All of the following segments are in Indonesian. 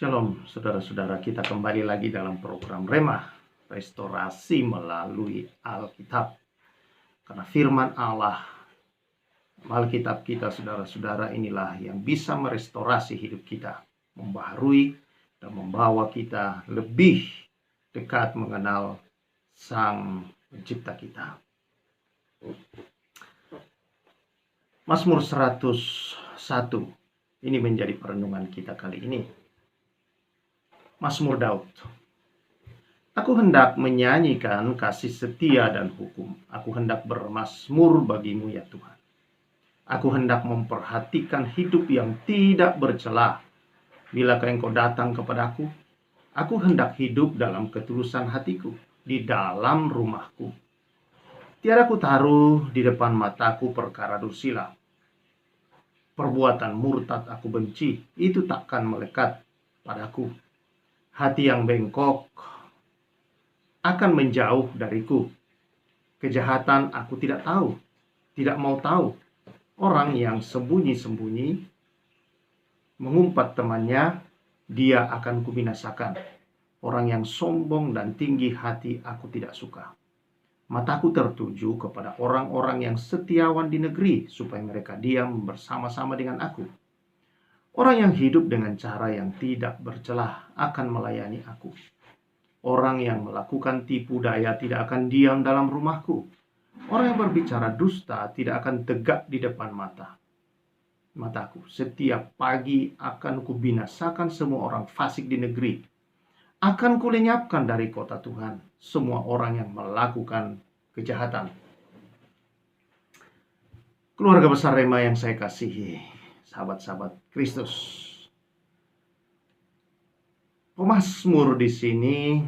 Shalom, saudara-saudara, kita kembali lagi dalam program Remah, restorasi melalui Alkitab. Karena firman Allah, Alkitab kita, saudara-saudara, inilah yang bisa merestorasi hidup kita, membaharui dan membawa kita lebih dekat mengenal Sang Pencipta kita. Mazmur 101, ini menjadi perenungan kita kali ini. Mazmur Daud. Aku hendak menyanyikan kasih setia dan hukum. Aku hendak bermazmur bagimu ya Tuhan. Aku hendak memperhatikan hidup yang tidak bercela. Bilakah engkau datang kepadaku, aku hendak hidup dalam ketulusan hatiku, di dalam rumahku. Tiada ku taruh di depan mataku perkara dursila. Perbuatan murtad aku benci, itu takkan melekat padaku. Hati yang bengkok akan menjauh dariku. Kejahatan aku tidak tahu, tidak mau tahu. Orang yang sembunyi-sembunyi mengumpat temannya, dia akan kubinasakan. Orang yang sombong dan tinggi hati aku tidak suka. Mataku tertuju kepada orang-orang yang setiawan di negeri, supaya mereka diam bersama-sama dengan aku. Orang yang hidup dengan cara yang tidak bercelah akan melayani aku. Orang yang melakukan tipu daya tidak akan diam dalam rumahku. Orang yang berbicara dusta tidak akan tegak di depan mataku. Setiap pagi akan kubinasakan semua orang fasik di negeri. Akan kulenyapkan dari kota Tuhan semua orang yang melakukan kejahatan. Keluarga besar Rema yang saya kasihi, sahabat-sahabat Kristus. Pemazmur di sini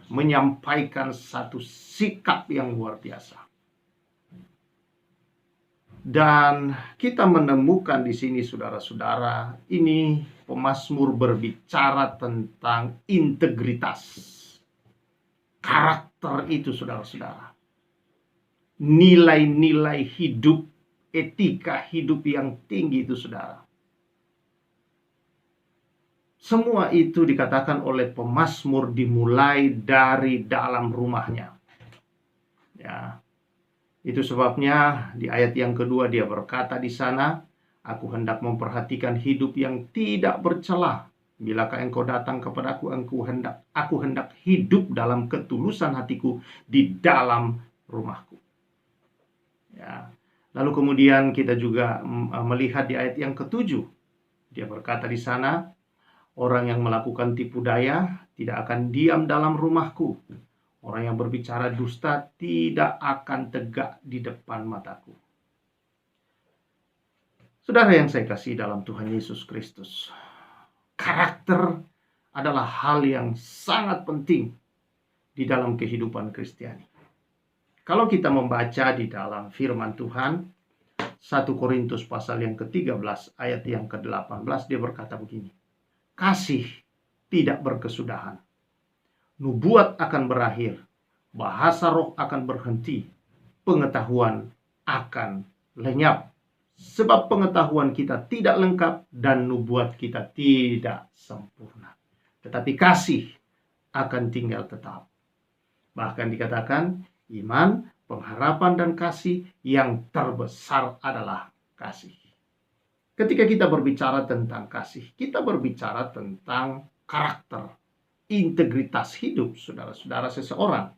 menyampaikan satu sikap yang luar biasa. Dan kita menemukan di sini, saudara-saudara, ini pemazmur berbicara tentang integritas. Karakter itu, saudara-saudara. Nilai-nilai hidup, etika hidup yang tinggi itu, saudara. Semua itu dikatakan oleh pemazmur dimulai dari dalam rumahnya. Ya. Itu sebabnya di ayat yang kedua dia berkata di sana, aku hendak memperhatikan hidup yang tidak bercelah. Bilakah engkau datang kepadaku, aku hendak hidup dalam ketulusan hatiku di dalam rumahku. Ya. Lalu kemudian kita juga melihat di ayat yang ketujuh. Dia berkata di sana, orang yang melakukan tipu daya tidak akan diam dalam rumahku. Orang yang berbicara dusta tidak akan tegak di depan mataku. Saudara yang saya kasih dalam Tuhan Yesus Kristus, karakter adalah hal yang sangat penting di dalam kehidupan Kristiani. Kalau kita membaca di dalam firman Tuhan, 1 Korintus pasal yang ke-13 ayat yang ke-18, dia berkata begini, kasih tidak berkesudahan, nubuat akan berakhir, bahasa roh akan berhenti, pengetahuan akan lenyap. Sebab pengetahuan kita tidak lengkap dan nubuat kita tidak sempurna. Tetapi kasih akan tinggal tetap. Bahkan dikatakan iman, pengharapan dan kasih, yang terbesar adalah kasih. Ketika kita berbicara tentang kasih, kita berbicara tentang karakter, integritas hidup saudara-saudara seseorang.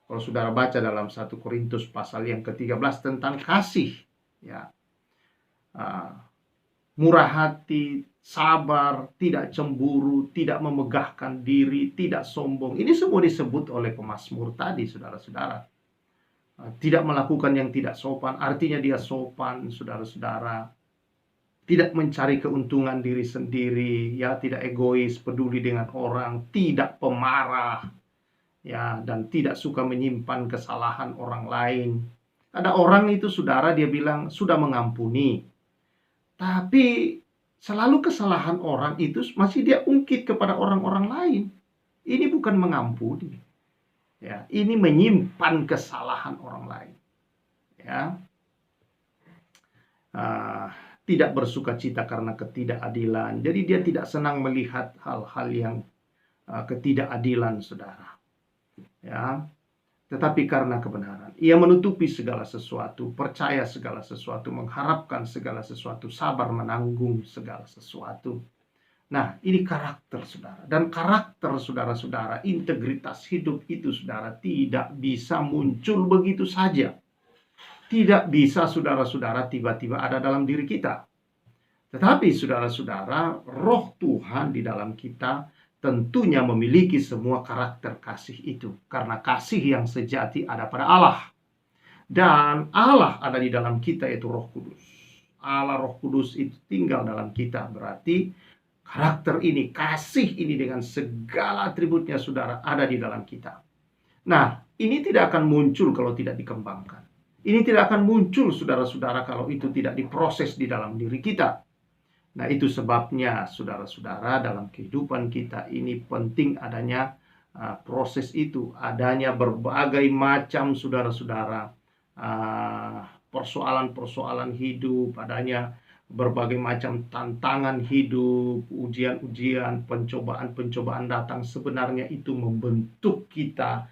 Kalau saudara baca dalam 1 Korintus pasal yang ke-13 tentang kasih, ya, murah hati, sabar, tidak cemburu, tidak memegahkan diri, tidak sombong. Ini semua disebut oleh pemazmur tadi, saudara-saudara. Tidak melakukan yang tidak sopan, artinya dia sopan, saudara-saudara. Tidak mencari keuntungan diri sendiri, ya, tidak egois, peduli dengan orang, tidak pemarah, ya, dan tidak suka menyimpan kesalahan orang lain. Ada orang itu, saudara, dia bilang sudah mengampuni, tapi selalu kesalahan orang itu masih dia ungkit kepada orang-orang lain. Ini bukan mengampuni, ya, ini menyimpan kesalahan orang lain, ya. tidak bersuka cita karena ketidakadilan. Jadi dia tidak senang melihat hal-hal yang ketidakadilan, saudara. Ya, tetapi karena kebenaran. Ia menutupi segala sesuatu, percaya segala sesuatu, mengharapkan segala sesuatu, sabar menanggung segala sesuatu. Nah, ini karakter, saudara. Dan karakter, saudara-saudara, integritas hidup itu, saudara, tidak bisa muncul begitu saja. Tidak bisa, saudara-saudara, tiba-tiba ada dalam diri kita. Tetapi, saudara-saudara, roh Tuhan di dalam kita tentunya memiliki semua karakter kasih itu. Karena kasih yang sejati ada pada Allah. Dan Allah ada di dalam kita, yaitu Roh Kudus. Allah Roh Kudus itu tinggal dalam kita. Berarti karakter ini, kasih ini dengan segala atributnya, saudara, ada di dalam kita. Nah, ini tidak akan muncul kalau tidak dikembangkan. Ini tidak akan muncul, saudara-saudara, kalau itu tidak diproses di dalam diri kita. Nah, itu sebabnya, saudara-saudara, dalam kehidupan kita ini penting adanya proses itu. Adanya berbagai macam, saudara-saudara, persoalan-persoalan hidup. Adanya berbagai macam tantangan hidup, ujian-ujian, pencobaan-pencobaan datang. Sebenarnya itu membentuk kita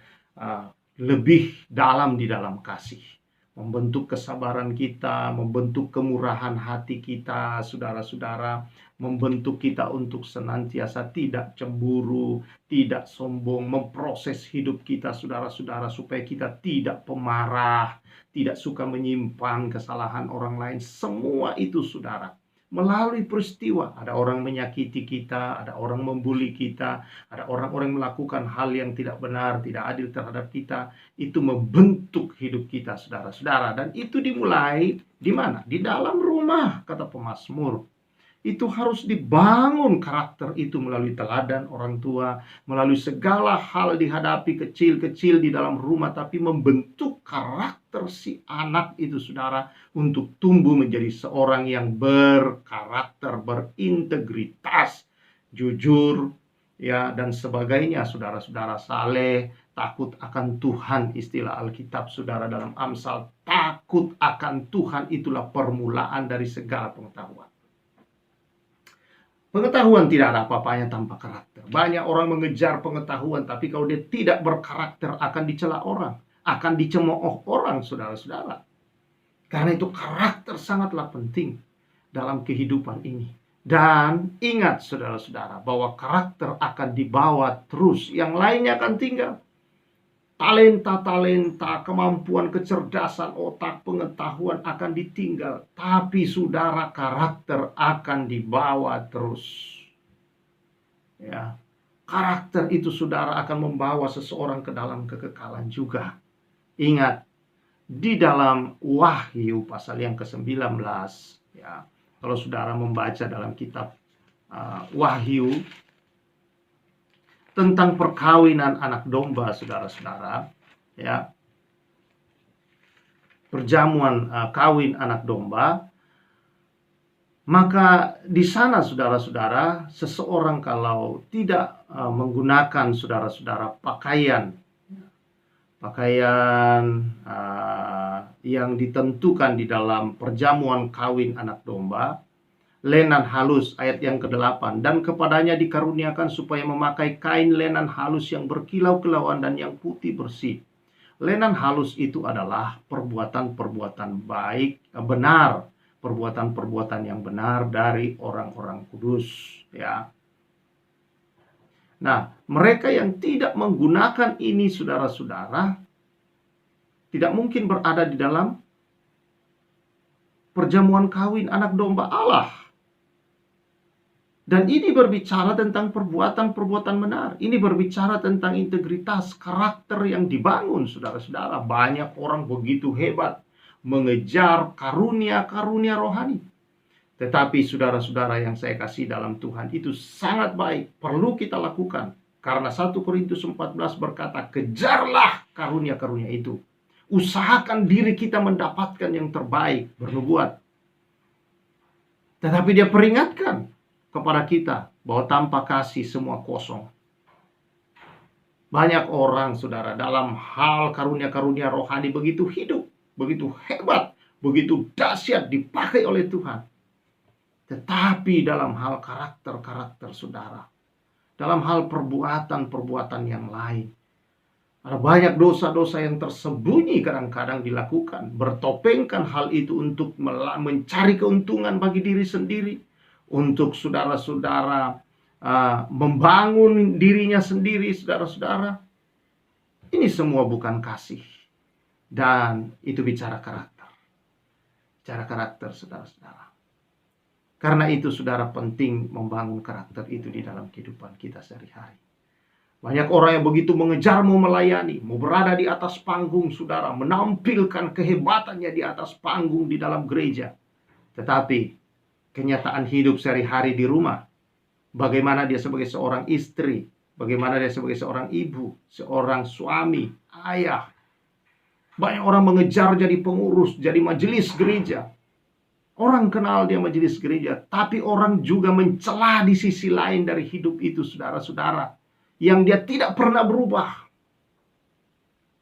lebih dalam di dalam kasih. Membentuk kesabaran kita, membentuk kemurahan hati kita, saudara-saudara, membentuk kita untuk senantiasa tidak cemburu, tidak sombong, memproses hidup kita, saudara-saudara, supaya kita tidak pemarah, tidak suka menyimpan kesalahan orang lain. Semua itu, saudara, melalui peristiwa. Ada orang menyakiti kita, ada orang membuli kita, ada orang-orang melakukan hal yang tidak benar, tidak adil terhadap kita. Itu membentuk hidup kita, saudara-saudara. Dan itu dimulai di mana? Di dalam rumah, kata pemazmur. Itu harus dibangun karakter itu melalui teladan orang tua, melalui segala hal dihadapi kecil-kecil di dalam rumah, tapi membentuk karakter si anak itu, saudara, untuk tumbuh menjadi seorang yang berkarakter, berintegritas, jujur, ya, dan sebagainya, saudara-saudara, saleh, takut akan Tuhan, istilah Alkitab, saudara, dalam Amsal. Takut akan Tuhan itulah permulaan dari segala pengetahuan. Pengetahuan tidak ada apa-apanya tanpa karakter. Banyak orang mengejar pengetahuan, tapi kalau dia tidak berkarakter akan dicela orang, akan dicemooh orang, saudara-saudara. Karena itu karakter sangatlah penting dalam kehidupan ini. Dan ingat, saudara-saudara, bahwa karakter akan dibawa terus. Yang lainnya akan tinggal. Talenta-talenta, kemampuan, kecerdasan, otak, pengetahuan akan ditinggal. Tapi, saudara, karakter akan dibawa terus. Ya, karakter itu, saudara, akan membawa seseorang ke dalam kekekalan juga. Ingat, di dalam Wahyu pasal yang ke-19, ya, kalau saudara membaca dalam kitab Wahyu tentang perkawinan anak domba, saudara-saudara, ya, perjamuan kawin anak domba, maka di sana, saudara-saudara, seseorang kalau tidak menggunakan, saudara-saudara, pakaian yang ditentukan di dalam perjamuan kawin anak domba, lenan halus, ayat yang ke-8, dan kepadanya dikaruniakan supaya memakai kain lenan halus yang berkilau-kilauan dan yang putih bersih. Lenan halus itu adalah perbuatan-perbuatan baik, benar, perbuatan-perbuatan yang benar dari orang-orang kudus, ya. Nah, mereka yang tidak menggunakan ini, saudara-saudara, tidak mungkin berada di dalam perjamuan kawin anak domba Allah. Dan ini berbicara tentang perbuatan-perbuatan benar. Ini berbicara tentang integritas, karakter yang dibangun, saudara-saudara. Banyak orang begitu hebat mengejar karunia-karunia rohani. Tetapi, saudara-saudara yang saya kasih dalam Tuhan, itu sangat baik, perlu kita lakukan. Karena 1 Korintus 14 berkata, kejarlah karunia-karunia itu. Usahakan diri kita mendapatkan yang terbaik, bernubuat. Tetapi dia peringatkan kepada kita bahwa tanpa kasih semua kosong. Banyak orang, saudara, dalam hal karunia-karunia rohani begitu hidup, begitu hebat, begitu dahsyat dipakai oleh Tuhan. Tetapi dalam hal karakter-karakter saudara, dalam hal perbuatan-perbuatan yang lain, ada banyak dosa-dosa yang tersembunyi kadang-kadang dilakukan. Bertopengkan hal itu untuk mencari keuntungan bagi diri sendiri. Untuk saudara-saudara membangun dirinya sendiri, saudara-saudara. Ini semua bukan kasih. Dan itu bicara karakter. Bicara karakter, saudara-saudara. Karena itu saudara penting membangun karakter itu di dalam kehidupan kita sehari-hari. Banyak orang yang begitu mengejar mau melayani, mau berada di atas panggung saudara, menampilkan kehebatannya di atas panggung di dalam gereja. Tetapi kenyataan hidup sehari-hari di rumah, bagaimana dia sebagai seorang istri, bagaimana dia sebagai seorang ibu, seorang suami, ayah. Banyak orang mengejar jadi pengurus, jadi majelis gereja. Orang kenal dia majelis gereja, tapi orang juga mencela di sisi lain dari hidup itu, saudara-saudara, yang dia tidak pernah berubah.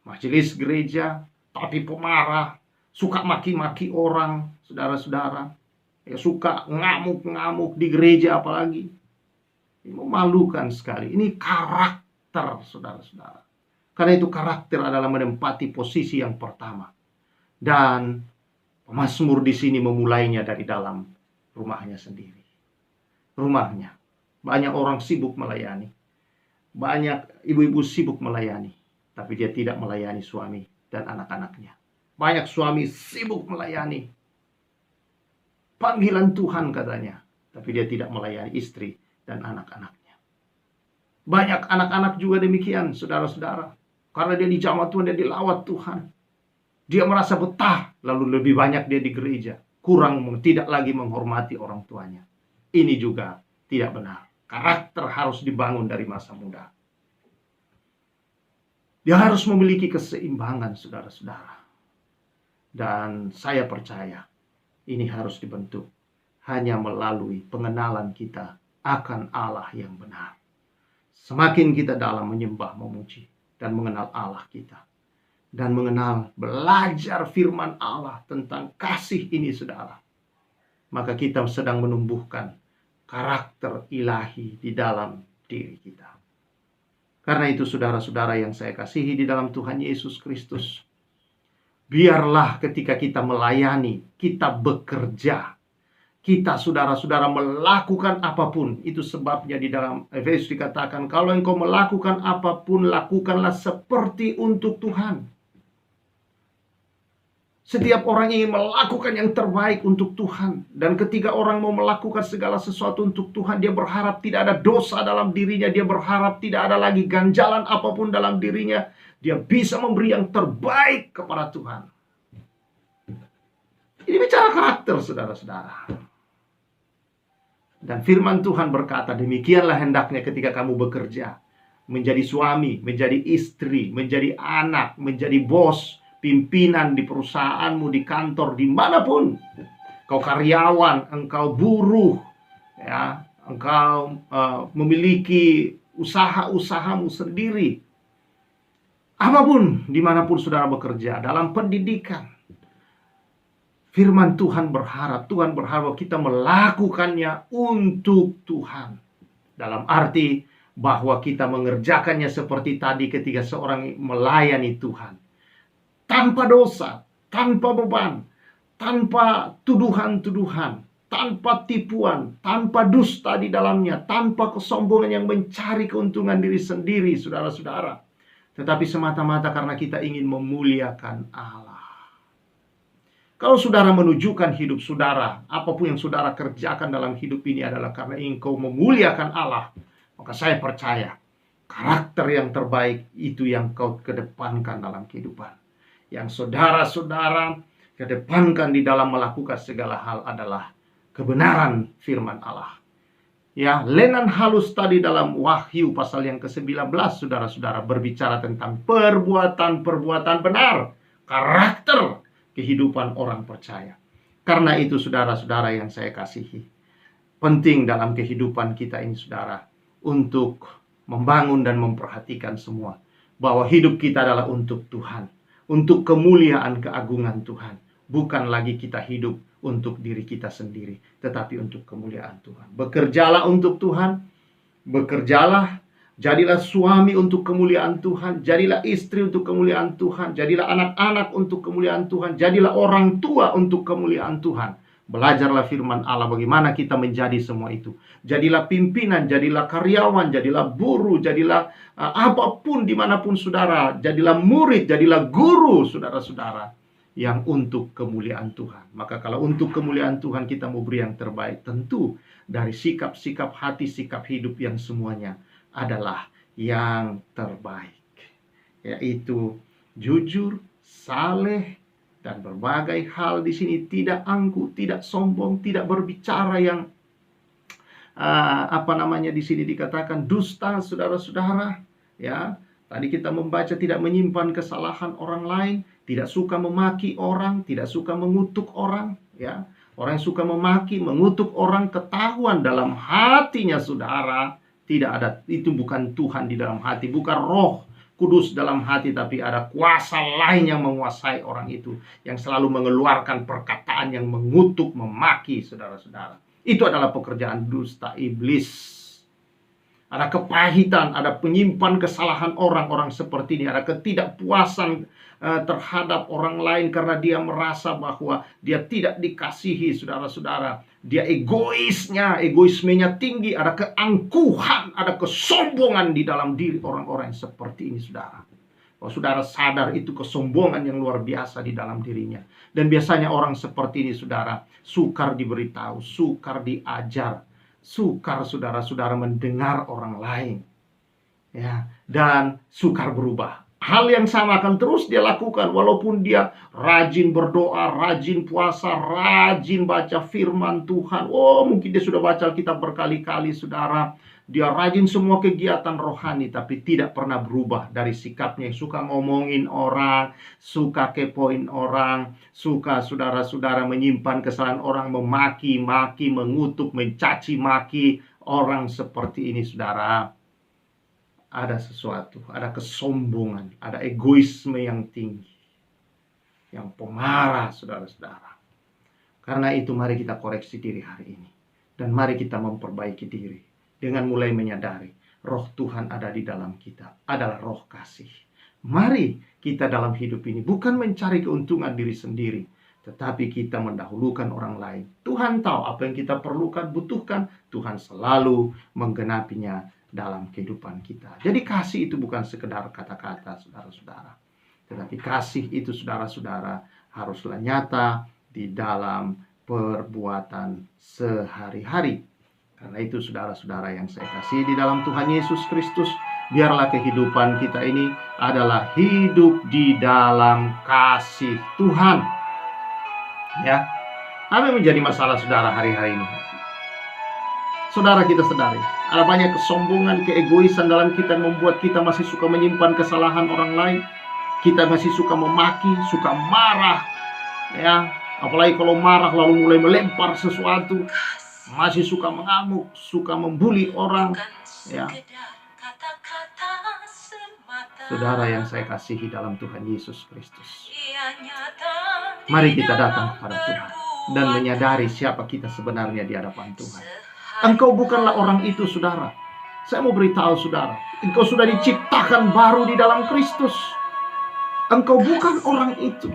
Majelis gereja, tapi pemarah, suka maki-maki orang, saudara-saudara. Ya, suka ngamuk-ngamuk di gereja apalagi. Ini memalukan sekali. Ini karakter, saudara-saudara. Karena itu karakter adalah menempati posisi yang pertama. Dan Mazmur di sini memulainya dari dalam rumahnya sendiri. Rumahnya. Banyak orang sibuk melayani. Banyak ibu-ibu sibuk melayani. Tapi dia tidak melayani suami dan anak-anaknya. Banyak suami sibuk melayani. Panggilan Tuhan katanya. Tapi dia tidak melayani istri dan anak-anaknya. Banyak anak-anak juga demikian, saudara-saudara. Karena dia dijamah Tuhan, dia dilawat Tuhan. Dia merasa betah, lalu lebih banyak dia di gereja. Tidak lagi menghormati orang tuanya. Ini juga tidak benar. Karakter harus dibangun dari masa muda. Dia harus memiliki keseimbangan, saudara-saudara. Dan saya percaya, ini harus dibentuk hanya melalui pengenalan kita akan Allah yang benar. Semakin kita dalam menyembah, memuji, dan mengenal Allah kita. Dan mengenal, belajar firman Allah tentang kasih ini, saudara. Maka kita sedang menumbuhkan karakter ilahi di dalam diri kita. Karena itu saudara-saudara yang saya kasihi di dalam Tuhan Yesus Kristus, biarlah ketika kita melayani, kita bekerja, kita saudara-saudara melakukan apapun. Itu sebabnya di dalam Efesus dikatakan, kalau engkau melakukan apapun, lakukanlah seperti untuk Tuhan. Setiap orang ingin melakukan yang terbaik untuk Tuhan. Dan ketika orang mau melakukan segala sesuatu untuk Tuhan, dia berharap tidak ada dosa dalam dirinya. Dia berharap tidak ada lagi ganjalan apapun dalam dirinya. Dia bisa memberi yang terbaik kepada Tuhan. Ini bicara karakter, saudara-saudara. Dan firman Tuhan berkata, demikianlah hendaknya ketika kamu bekerja. Menjadi suami, menjadi istri, menjadi anak, menjadi bos, pimpinan di perusahaanmu, di kantor, dimanapun. Engkau karyawan, engkau buruh, ya, engkau memiliki usaha-usahamu sendiri. Apapun, dimanapun saudara bekerja, dalam pendidikan. Firman Tuhan berharap kita melakukannya untuk Tuhan. Dalam arti bahwa kita mengerjakannya seperti tadi ketika seorang melayani Tuhan. Tanpa dosa, tanpa beban, tanpa tuduhan-tuduhan, tanpa tipuan, tanpa dusta di dalamnya, tanpa kesombongan yang mencari keuntungan diri sendiri, saudara-saudara. Tetapi semata-mata karena kita ingin memuliakan Allah. Kalau saudara menunjukkan hidup saudara, apapun yang saudara kerjakan dalam hidup ini adalah karena engkau memuliakan Allah, maka saya percaya karakter yang terbaik itu yang kau kedepankan dalam kehidupan. Yang saudara-saudara kedepankan di dalam melakukan segala hal adalah kebenaran firman Allah. Ya, lenan halus tadi dalam Wahyu pasal yang ke-19, saudara-saudara, berbicara tentang perbuatan-perbuatan benar, karakter kehidupan orang percaya. Karena itu saudara-saudara yang saya kasihi, penting dalam kehidupan kita ini, saudara, untuk membangun dan memperhatikan semua bahwa hidup kita adalah untuk Tuhan. Untuk kemuliaan keagungan Tuhan. bukan lagi kita hidup untuk diri kita sendiri, tetapi untuk kemuliaan Tuhan. Bekerjalah untuk Tuhan, bekerjalah, jadilah suami untuk kemuliaan Tuhan, jadilah istri untuk kemuliaan Tuhan, jadilah anak-anak untuk kemuliaan Tuhan, jadilah orang tua untuk kemuliaan Tuhan. Belajarlah firman Allah bagaimana kita menjadi semua itu. Jadilah pimpinan, jadilah karyawan, jadilah buruh, jadilah apapun dimanapun saudara. Jadilah murid, jadilah guru saudara-saudara yang untuk kemuliaan Tuhan. Maka kalau untuk kemuliaan Tuhan kita mau beri yang terbaik, tentu dari sikap-sikap hati, sikap hidup yang semuanya adalah yang terbaik, yaitu jujur, saleh, dan berbagai hal di sini, tidak angkuh, tidak sombong, tidak berbicara yang di sini dikatakan dusta, saudara-saudara. Ya, tadi kita membaca tidak menyimpan kesalahan orang lain, tidak suka memaki orang, tidak suka mengutuk orang. Ya, orang yang suka memaki, mengutuk orang ketahuan dalam hatinya, saudara. Tidak ada, itu bukan Tuhan di dalam hati, bukan Roh Kudus dalam hati, tapi ada kuasa lain yang menguasai orang itu, yang selalu mengeluarkan perkataan yang mengutuk, memaki, saudara-saudara. Itu adalah pekerjaan dusta iblis. Ada kepahitan, ada penyimpan kesalahan orang-orang seperti ini, ada ketidakpuasan terhadap orang lain karena dia merasa bahwa dia tidak dikasihi, saudara-saudara. Dia egoismenya tinggi, ada keangkuhan, ada kesombongan di dalam diri orang-orang yang seperti ini, saudara. Kalau saudara sadar itu kesombongan yang luar biasa di dalam dirinya. Dan biasanya orang seperti ini, saudara, sukar diberitahu, sukar diajar, sukar saudara-saudara mendengar orang lain. Ya, dan sukar berubah. Hal yang sama akan terus dia lakukan walaupun dia rajin berdoa, rajin puasa, rajin baca firman Tuhan. Oh, mungkin dia sudah baca Alkitab berkali-kali, saudara. Dia rajin semua kegiatan rohani, tapi tidak pernah berubah dari sikapnya yang suka ngomongin orang, suka kepoin orang, suka saudara-saudara menyimpan kesalahan orang, memaki-maki, mengutuk, mencaci maki orang seperti ini, saudara. Ada sesuatu, ada kesombongan, ada egoisme yang tinggi, yang pemarah, saudara-saudara. Karena itu mari kita koreksi diri hari ini, dan mari kita memperbaiki diri dengan mulai menyadari Roh Tuhan ada di dalam kita, adalah roh kasih. Mari kita dalam hidup ini bukan mencari keuntungan diri sendiri, tetapi kita mendahulukan orang lain. Tuhan tahu apa yang kita perlukan, butuhkan. Tuhan selalu menggenapinya dalam kehidupan kita. Jadi kasih itu bukan sekedar kata-kata, saudara-saudara. Tetapi kasih itu, saudara-saudara, haruslah nyata di dalam perbuatan sehari-hari. Karena itu, saudara-saudara yang saya kasih di dalam Tuhan Yesus Kristus, biarlah kehidupan kita ini adalah hidup di dalam kasih Tuhan. Ya, apa yang menjadi masalah saudara hari-hari ini? Saudara, kita sadari ada banyak kesombongan, keegoisan dalam kita yang membuat kita masih suka menyimpan kesalahan orang lain. Kita masih suka memaki, suka marah. Ya, apalagi kalau marah lalu mulai melempar sesuatu. Masih suka mengamuk, suka membuli orang. Ya. Saudara yang saya kasihi dalam Tuhan Yesus Kristus, mari kita datang kepada Tuhan dan menyadari siapa kita sebenarnya di hadapan Tuhan. Engkau bukanlah orang itu, saudara. Saya mau beritahu saudara, engkau sudah diciptakan baru di dalam Kristus. Engkau bukan orang itu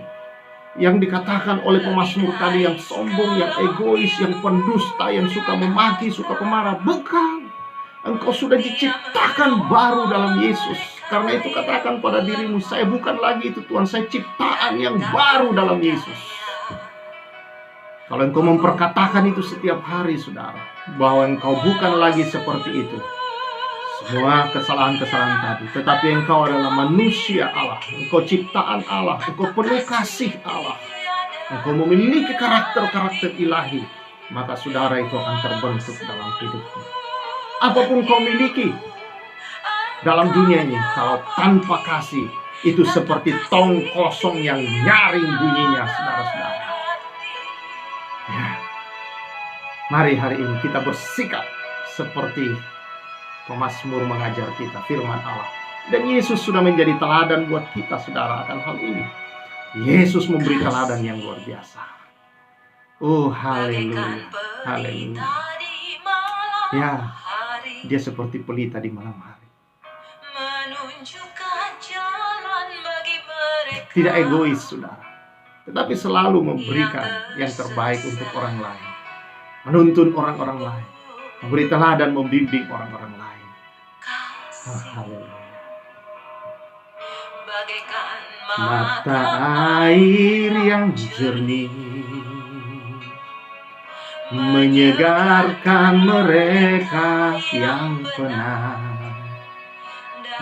yang dikatakan oleh pemazmur tadi, yang sombong, yang egois, yang pendusta, yang suka memaki, suka pemarah. Bukan. Engkau sudah diciptakan baru dalam Yesus. Karena itu katakan pada dirimu, saya bukan lagi itu Tuhan, saya ciptaan yang baru dalam Yesus. Kalau engkau memperkatakan itu setiap hari, saudara, bahwa engkau bukan lagi seperti itu, semua kesalahan-kesalahan tadi, tetapi engkau adalah manusia Allah, engkau ciptaan Allah, engkau penuh kasih Allah, engkau memiliki karakter-karakter ilahi, maka saudara itu akan terbentuk dalam hidupmu. Apapun kau miliki dalam dunia ini, kalau tanpa kasih, itu seperti tong kosong yang nyaring bunyinya, saudara-saudara. Ya. Mari hari ini kita bersikap seperti pemazmur mengajar kita firman Allah. Dan Yesus sudah menjadi teladan buat kita, saudara, akan hal ini. Yesus memberi teladan yang luar biasa. Oh, haleluya, haleluya. Ya, dia seperti pelita di malam hari. Tidak egois, saudara, tetapi selalu memberikan yang terbaik untuk orang lain, menuntun orang-orang lain, memberi teladan, membimbing orang-orang lain. Oh, haleluya. Mata air yang jernih menyegarkan mereka yang penat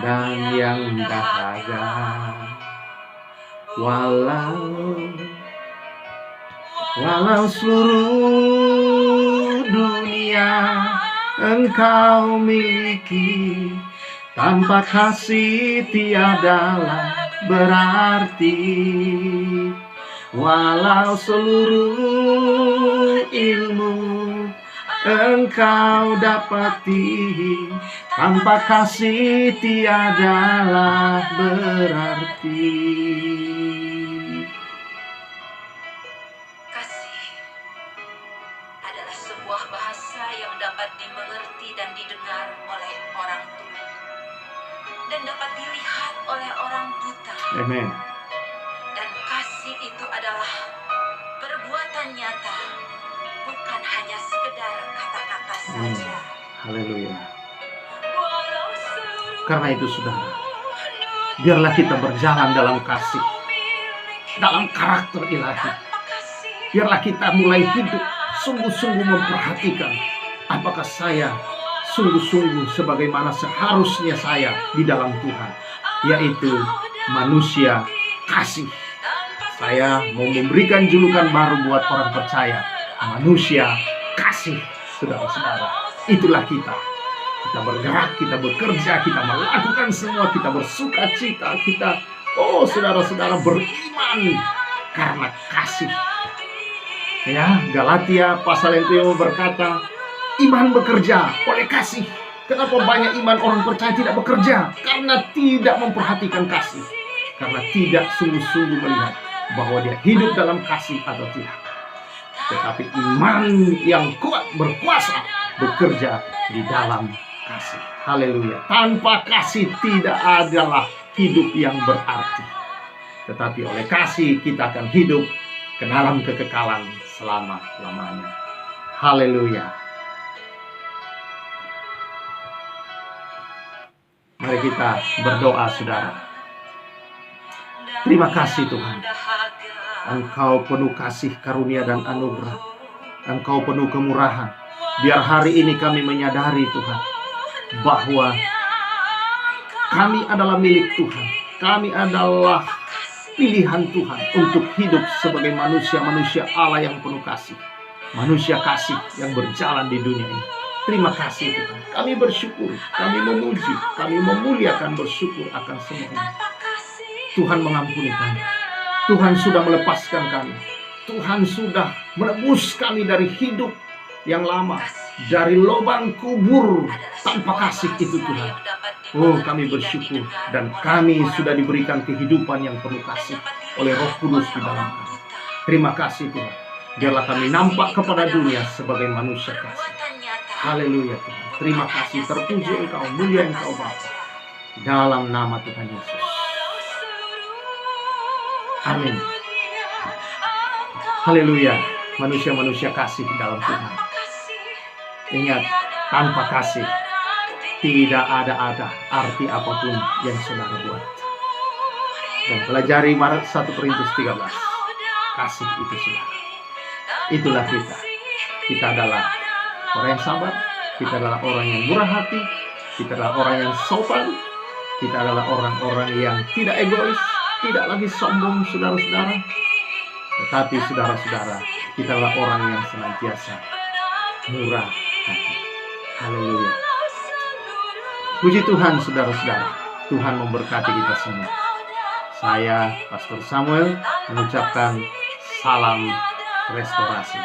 dan yang dahaga. Walau seluruh dunia engkau miliki, tanpa kasih tiadalah berarti. Walau seluruh ilmu engkau dapati, tanpa kasih tiadalah berarti. Kasih adalah sebuah bahasa yang dapat dimengerti dan didengar oleh orang tuli, dan dapat dilihat oleh orang buta. Amen. Dan kasih itu adalah perbuatan nyata, bukan hanya sekedar kata-kata saja. Haleluya. Karena itu, saudara, biarlah kita berjalan dalam kasih, dalam karakter ilahi. Biarlah kita mulai hidup sungguh-sungguh memperhatikan apakah saya sungguh-sungguh sebagaimana seharusnya saya di dalam Tuhan, yaitu manusia kasih. Saya mau memberikan julukan baru buat orang percaya, manusia kasih. Saudara-saudara, itulah kita. Kita bergerak, kita bekerja, kita melakukan semua, kita bersuka cita, kita, saudara-saudara, beriman karena kasih. Ya, Galatia pasal yang ke-5 berkata, iman bekerja oleh kasih. Kenapa banyak iman orang percaya tidak bekerja? Karena tidak memperhatikan kasih. Karena tidak sungguh-sungguh melihat bahwa dia hidup dalam kasih atau tidak. Tetapi iman yang kuat, berkuasa, bekerja di dalam kasih. Haleluya. Tanpa kasih tidak adalah hidup yang berarti. Tetapi oleh kasih kita akan hidup ke dalam kekekalan selama-lamanya. Haleluya. Mari kita berdoa, saudara. Terima kasih Tuhan. Engkau penuh kasih, karunia, dan anugerah. Engkau penuh kemurahan. Biar hari ini kami menyadari Tuhan, bahwa kami adalah milik Tuhan. Kami adalah pilihan Tuhan untuk hidup sebagai manusia-manusia Allah yang penuh kasih. Manusia kasih yang berjalan di dunia ini. Terima kasih Tuhan. Kami bersyukur, kami memuji, kami memuliakan, bersyukur akan semua ini. Tuhan mengampuni kami. Tuhan sudah melepaskan kami. Tuhan sudah menebus kami dari hidup yang lama, dari lubang kubur tanpa kasih itu Tuhan. Oh, kami bersyukur dan kami sudah diberikan kehidupan yang penuh kasih oleh Roh Kudus di dalam kami. Terima kasih Tuhan. Biarlah kami nampak kepada dunia sebagai manusia kasih. Haleluya Tuhan. Terima kasih, terpuji Engkau, mulia Engkau Bapa. Dalam nama Tuhan Yesus. Amin. Haleluya. Manusia-manusia kasih di dalam Tuhan. Ingat, tanpa kasih tidak ada arti apapun yang saudara buat. Dan pelajari 1 Korintus 13. Kasih itu saudara. Itulah kita. Kita adalah orang yang sabar. Kita adalah orang yang murah hati. Kita adalah orang yang sopan. Kita adalah orang-orang yang tidak egois. Tidak lagi sombong, saudara-saudara. Tetapi saudara-saudara, kita adalah orang yang senantiasa murah hati. Haleluya. Puji Tuhan, saudara-saudara. Tuhan memberkati kita semua. Saya, Pastor Samuel, mengucapkan salam restorasi.